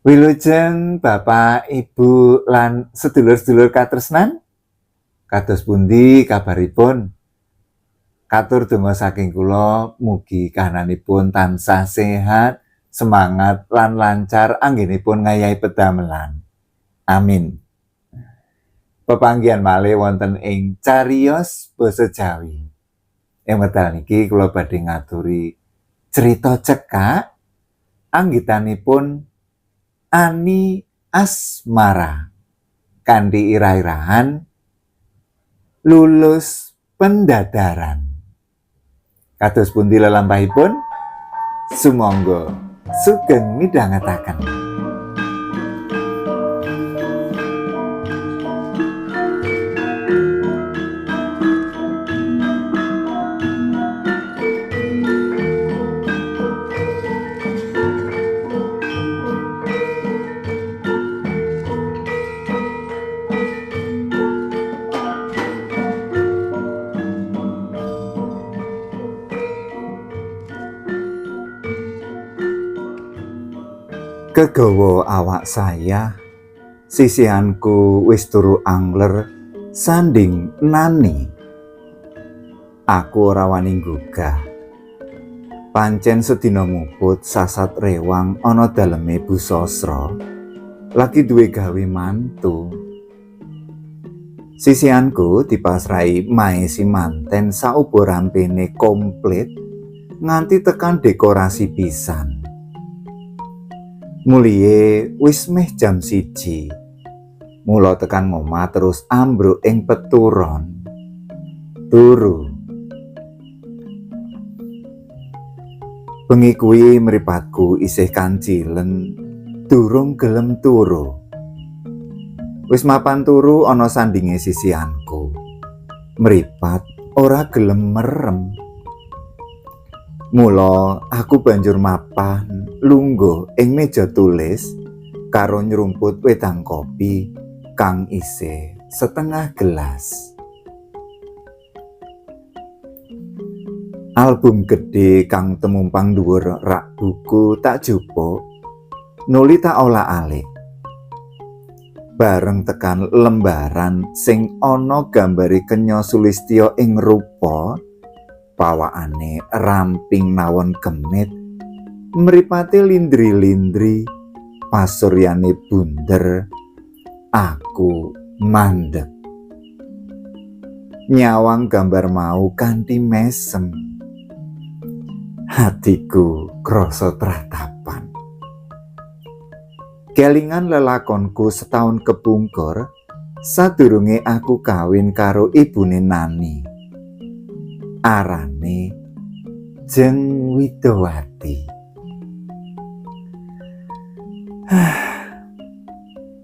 Wilujeng Bapak, Ibu lan sedulur-sedulur katresnan, kados pundi kabaripun? Katur donga saking kula mugi kahananipun tansah sehat, semangat lan lancar anggenipun ngayahi pedamelan. Amin. Pepanggihan malih wonten ing cariyos basa Jawi. Ing wekdal niki kula badhe ngaturi cerita cekak anggitanipun Ani Asmara kanthi irah-irahan lulus pendadaran. Kados pundi lelampahipun? Sumangga sugeng midhangetaken. Kegawa awak saya, sisihanku wis turu angler sanding nani. Aku ora wani gugah. Pancen sedina muput sasat rewang ana daleme Bu Sasra. Lagi duwe gawe mantu. Sisihanku dipasrahi maesi manten sauba rampene komplit nganti tekan dekorasi pisan. Mulihe wis meh jam 1. Mula tekan ngomah terus ambruk ing peturon. Turu. Bengi kuwi mripatku isih kancilen, durung gelem turu. Wis mapan turu ana sandinge sisihanku. Mripat ora gelem merem. Mula aku banjur mapan lungguh ing meja tulis karo nyrumput wedang kopi kang isih setengah gelas. Album gede kang temumpang dhuwur rak buku tak jupuk, nuli tak olah-alik. Bareng tekan lembaran sing ana gambare Kenya Sulistya ing rupa pawakane ramping nawon kemit, mripate lindri-lindri, pasuryane bunder, aku mandeg. Nyawang gambar mau kanthi mesem. Hatiku krasa tratapan. Kelingan lelakonku setahun kepungkur sadurunge aku kawin karo ibune Nani. Arane Jeng Widowati.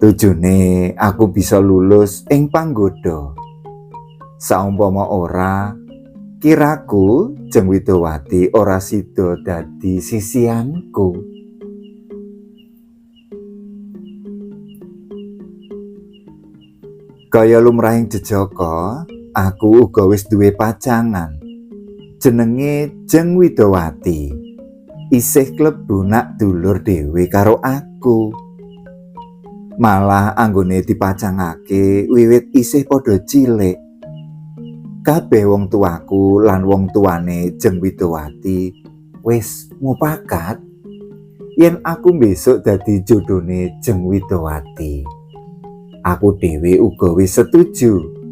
Tujune aku bisa lulus ing panggoda. Saumpama ora, kiraku Jeng Widowati ora sida dadi sisihanku. Kaya lumrahing jejaka, aku uga wis duwe pacangan. Jenenge Jeng Widowati. Isih klebu nak dulur dhewe karo aku. Malah anggone dipacangake wiwit isih padha cilik. Kabeh wong tuaku lan wong tuane Jeng Widowati wis mupakat yen aku besok dadi jodhone Jeng Widowati. Aku dhewe uga wis setuju.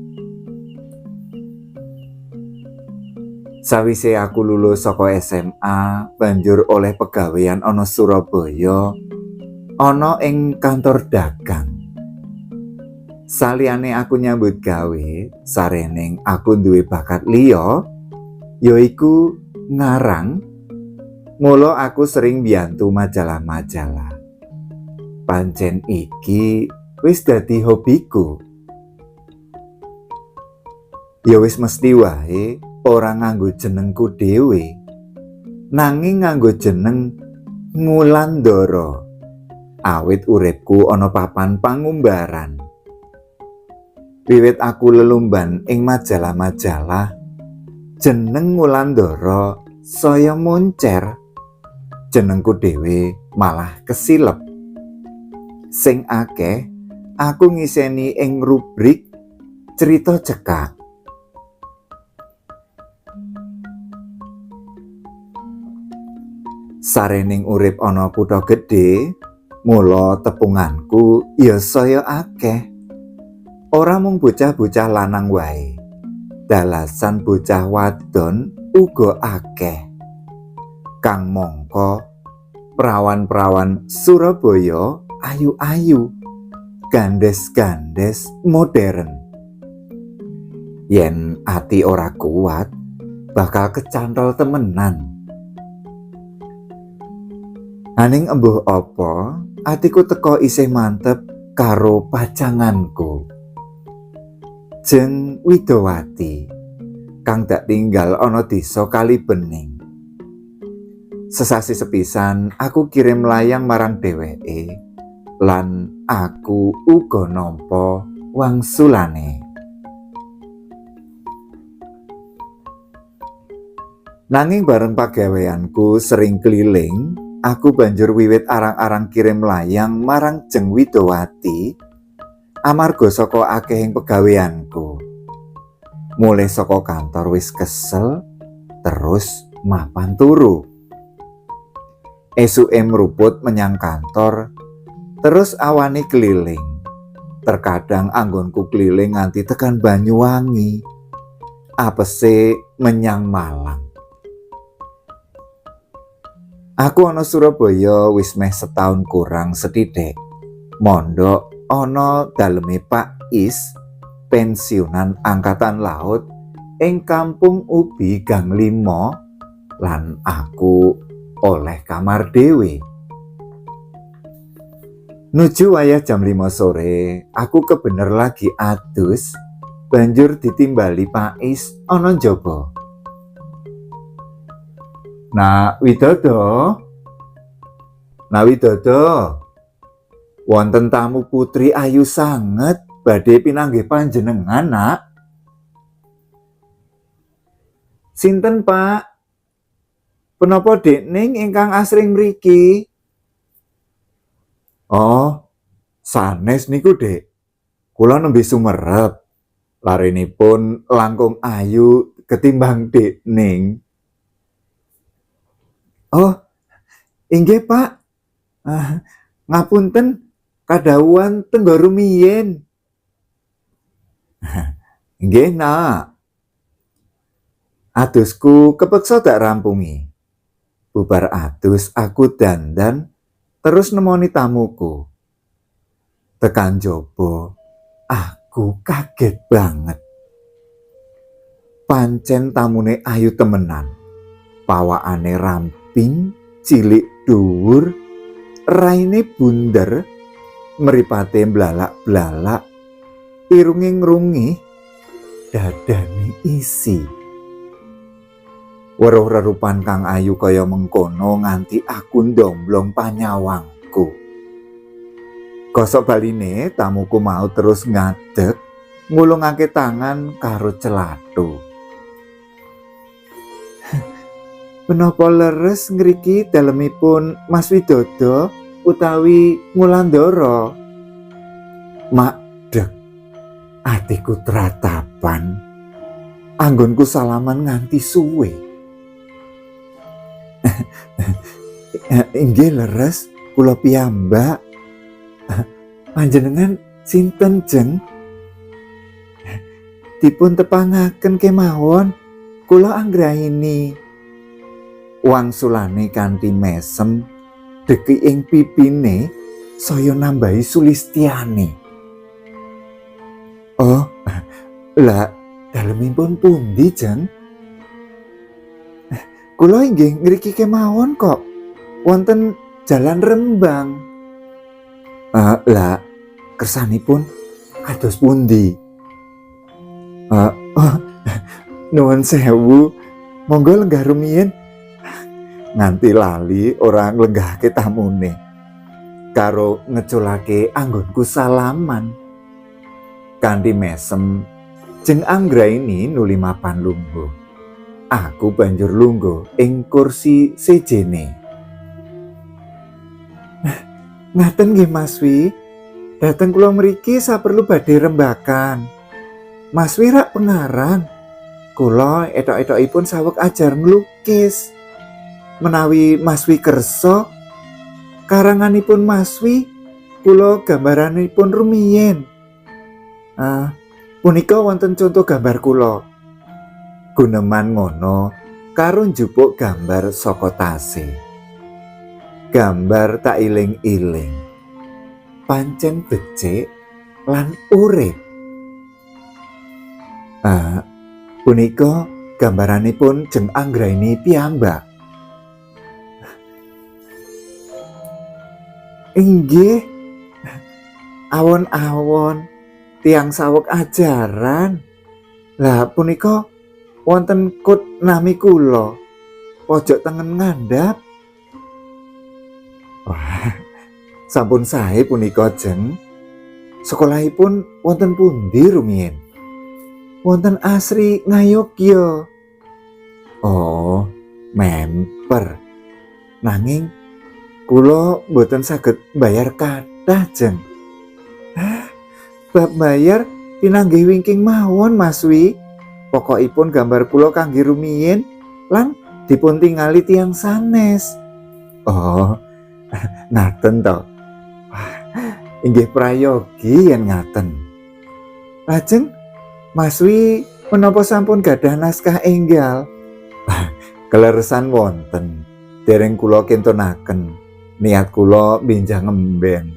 Sawise aku lulus saka SMA, banjur oleh pegawean ana Surabaya, ana ing kantor dagang. Saliyane aku nyambut gawe, sarening aku duwe bakat liya, yaiku ngarang. Mula aku sering mbiyantu majalah-majalah. Pancen iki wis dadi hobiku. Ya wis mesti wae ora nganggo jenengku dhewe, nanging nganggo jeneng Ngulandara. Awit uripku ana papan pangumbaran. Wiwit aku lelumban ing majalah-majalah, jeneng Ngulandara saya moncer. Jenengku dhewe malah kesilep. Sing akeh aku ngiseni ing rubrik cerita cekak. Sarening urip ana kutha gedhe, mula tepunganku ya saya akeh. Ora mung bocah-bocah lanang wae. Dalasan bocah wadon uga akeh. Kang mangka prawan-prawan Surabaya ayu-ayu, gandes-gandes modern. Yen ati ora kuat, bakal kecantol temenan. Aning embuh apa, atiku teko isih mantep karo pacanganku. Jeng Widowati, kang dak tinggal ana desa Kalibening. Sesasi sepisan aku kirim layang marang dheweke, lan aku uga nampa wangsulane. Nanging bareng pagaweanku sering keliling, aku banjur wiwit arang-arang kirim layang marang Jeng Widowati amarga saka akehing pegaweanku. Mulai saka kantor wis kesel, terus mapan turu. Esuke mruput menyang kantor, terus awani keliling. Terkadang anggonku keliling nganti tekan Banyuwangi, apese menyang Malang. Aku ana Surabaya wis meh setahun kurang sethithik. Mondok ana daleme Pak Is, pensiunan angkatan laut ing Kampung Ubi Gang 5, lan aku oleh kamar dhewe. Nuju wayah jam 5 sore, aku kebener lagi adus, banjur ditimbali Pak Is ana njaba. Nak Widodo, wonten tamu putri ayu sanget badhe pinanggih panjenengan, Nak. Sinten, Pak? Punapa dekning ingkang asring mriki? Oh, sanes niku, Dek. Kula nembe sumerep. Larenipun langkung ayu ketimbang dekning. Oh, inggih, Pak. Ngapunten, kadhawuhan tenggo rumiyin. Nggih, Nak. Adusku kepeksa dak rampungi. Bubar adus aku dandan terus nemoni tamuku. Tekan njaba, aku kaget banget. Pancen tamune ayu temenan. Pawakane ramping, cilik dhuwur, raine bunder, mripate blalak-blalak, irunge ngrungih, dadane isi. Weruh rerupan kang ayu kaya mengkono nganti aku ndomblong panyawangku. Gosok baline tamuku mau terus ngadeg, ngulungake tangan karo celathu. Menapa leres ngriki dalemipun Mas Widodo utawi Wulandara? Makdeg, atiku tratapan, anggonku salaman nganti suwe. Inggih leres, kula piyambak. Panjenengan sinten, Jeng? Dipun tepangaken kemawon, kula anggrahini. Wangsulane kanthi mesem, deki ing pipine saya nambahi sulistiane. Oh, lah dalemipun pundi, Jeng? Kula inggih ngriki kemawon kok, wonten Jalan Rembang. Lah kersanipun kados pundi? Nuwun sewu, monggo lenggah rumiyin. Nganti lali ora nglenggahake tamune. Karo ngeculake anggonku salaman. Kanthi mesem, Jeng anggraini nuli mapan lungguh. Aku banjur lungguh ing kursi sejene. Ngaten nggih Mas Wi, Dateng kula mriki saperlu badhe rembakan. Mas Wira pengarang. Kula etok-etokipun saweg ajar nglukis. Menawi Mas Wi kersa karanganipun Mas Wi, kula gambaranipun rumiyin. Punika wonten contoh gambar kula. Guneman ngono karo njupuk gambar saka tase. Gambar tak iling-iling. Pancen becik lan urip. Punika gambaranipun Jeng Anggraini piyambak. Inggih, awon-awon tiang saweg ajaran. Lah punika wonten kut nami kula, pojok tengen ngandhap. Wah, sampun sae punika Jeng. Sekolahipun wonten pundi rumiyin? Wonten Asri Ngayogya. Oh, memper. Nanging kula mboten saged bayar kathah Jeng. Bab bayar pinanggih wingking mawon Mas Wi. Pokokipun gambar kula kangge rumiyin lan dipun tingali tiyang sanes. Oh, ngaten to. Inggih prayogi yen ngaten. Lajeng Mas Wi menapa sampun gadah naskah enggal? Keleresan wonten. Dereng kula kintunaken. Niat kula benjang ngemben.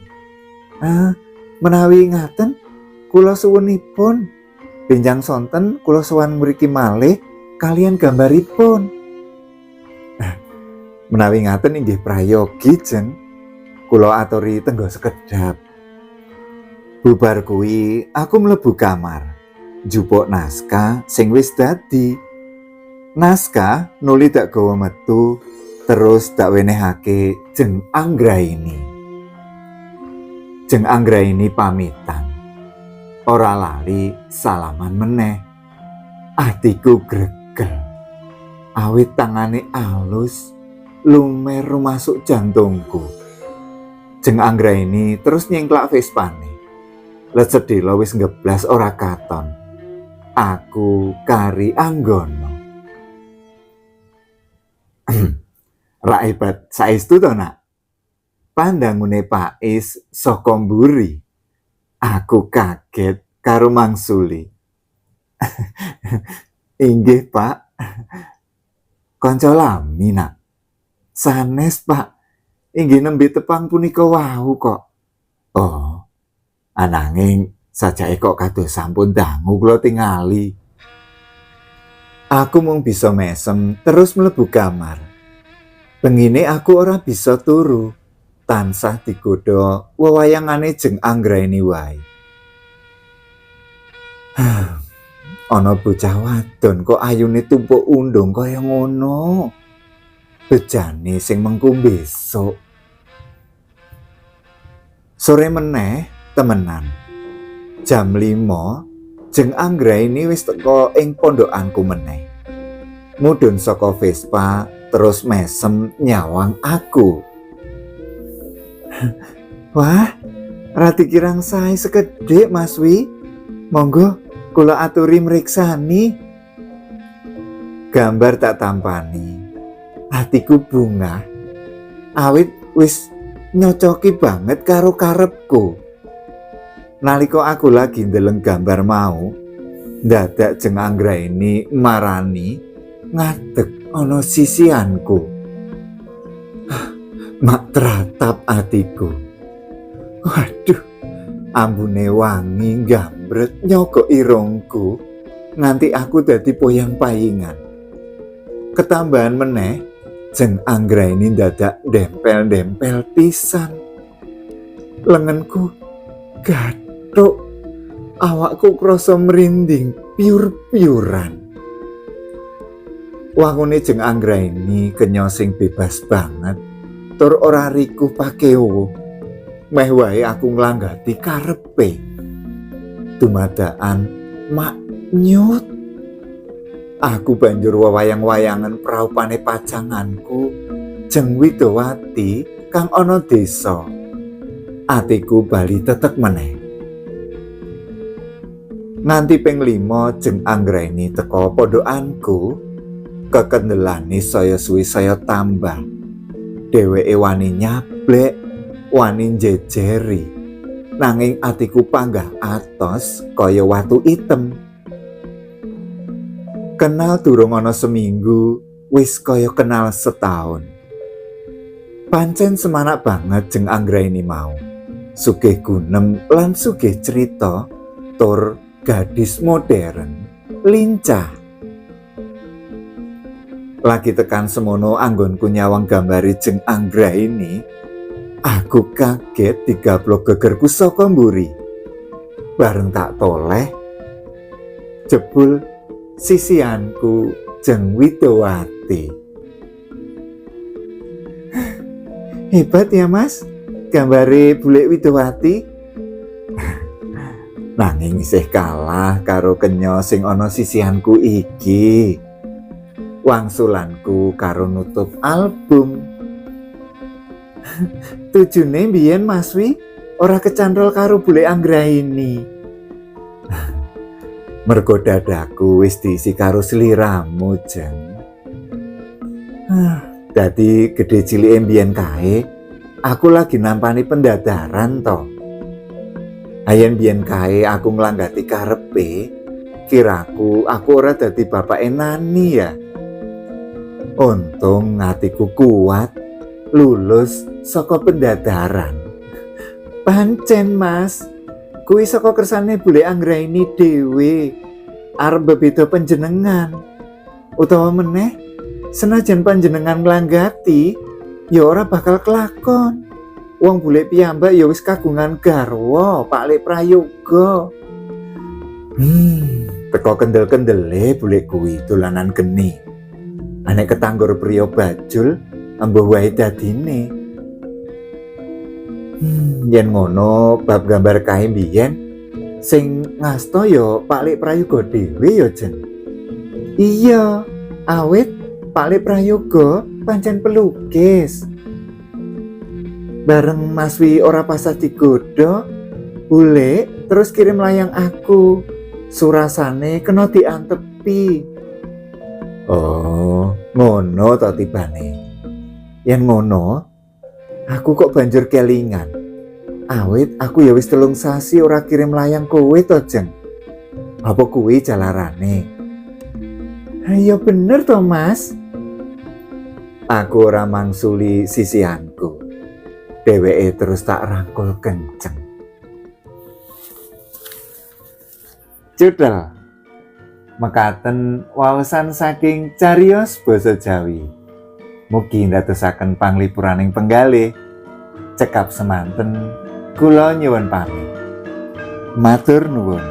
Menawi ngaten kula suwunipun benjang sonten kula sowan mriki malih kalian gambaripun. Menawi ngaten inggih prayogi Jeng. Kula aturi tenggo sekedhap. Bubar kuwi aku mlebu kamar. Njupuk naskah sing wis dadi. Naskah nuli dak gawa metu terus dak wenehake Jeng Anggraini. Jeng Anggraini pamitan. Ora lali salaman meneh. Atiku gregel. Awit tangane alus lumer rumasuk jantungku. Jeng Anggraini terus nyengklak Vespane. Lecedhela wis ngeblas ora katon. Aku kari anggono. Ra hebat saestu to Nak? Pandangune Pak Is saka mburi. Aku kaget karo mangsuli. Inggih Pak. Kanca lami Nak. Sanes Pak. Inggih nembe tepang punika wau kok. Oh, ananging sajake kok kados sampun dangu kula tingali. Aku mung bisa mesem terus mlebu kamar. Bengine aku ora bisa turu. Tansah digodha wewayangane Jeng Anggraini wae. Ana bocah wadon kok ayune tumpuk undung kaya ngono. Bejane sing mengko besok. Sore meneh temenan. Jam 5 Jeng Anggraini wis teka ing pondokanku meneh. Mudhun saka Vespa terus mesem nyawang aku. Wah, rati kirang sae sekedhik Mas Wi. Monggo kula aturi mriksani. Gambar tak tampani. Hatiku bungah. Awit wis nyocoki banget karo karepku. Nalika aku lagi ndeleng gambar mau, dadak Jeng Anggraini marani ngadeg ana sisianku. Mak tratap atiku. Waduh, ambune wangi gambret nyokok irungku nganti aku dadi poyang-payingan. Ketambahan meneh, Jeng Anggraini dadak dempel-dempel pisan. Lengenku gathuk, awakku krasa merinding piur-piuran. Wangune Jeng Anggraini kenya sing bebas banget, tur ora rikuh pakewo. Meh wae aku nglanggati karepe. Dumadakan mak nyut. Aku banjur wewayang-wayangan praupane pacanganku Jeng Widowati kang ana desa. atiku bali tetek meneh. Nganti ping 5 jeng anggraini teka podokanku, kekendelane saya suwi saya tambah. Dheweke wani nyablek, wani njejeri, nanging atiku panggah atos kaya watu item. Kenal durung ana seminggu, wis kaya kenal setahun. Pancen semanak banget jeng anggraini mau. Sugih gunem lan sugih cerita, tur gadis modern, lincah. Lagi tekan semono anggonku nyawang gambari jeng anggraini, aku kaget digaplok gegerku saka mburi. Bareng tak toleh, jebul sisianku jeng Widowati. Hebat ya mas, gambare Bulek Widowati. Nanging isih kalah karo kenya sing ana sisihanku iki. Wangsulanku karo nutup album. Tujune mbiyen Mas Wi ora kecantol karo Bulek anggraini. Mergo dadaku wis diisi karo sliramu jeng. Dadi gede cilike mbiyen kae, aku lagi nampani pendadaran to. Ayen biyen kae aku nglanggati karepe, kiraku aku ora dadi bapake Nani ya. Untung hatiku kuat, lulus saka pendadaran. Pancen mas, kuwi saka kersane Bulek anggraini dhewe, arep bebeda panjenengan. Utawa meneh, senajan panjenengan nglanggati, ya ora bakal kelakon. Wong Bulek piyambak ya wis kagungan garwa, Pak Lek Prayoga. Teko kendel-kendele Bulek kuwi dolanan geni. Anek ketanggor priya bajul, embuh wae dadine. Yen ngono bab gambar kae mbiyen sing ngasta ya Pak Lek Prayoga dhewe ya jen. Iya, awit Pak Lek Prayoga pancen pelukis. Bareng Mas Wi ora pasah digodho, Bulek terus kirim layang aku. Surasane kena diantepi. Oh, ngono to tibane. Yen ngono, aku kok banjur kelingan. Awit aku ya wis 3 sasi ora kirim layang kowe to, Jeng. Apa kuwi jalarane? Ayo bener to, Mas. Aku ora mangsuli sisihanku. Dheweke terus tak rangkul kenceng. Judul mekaten waosan saking cariyos basa Jawi. Mugi ndadosaken panglipuraning penggalih. Cekap semanten kula nyuwun pamit. Matur nuwun.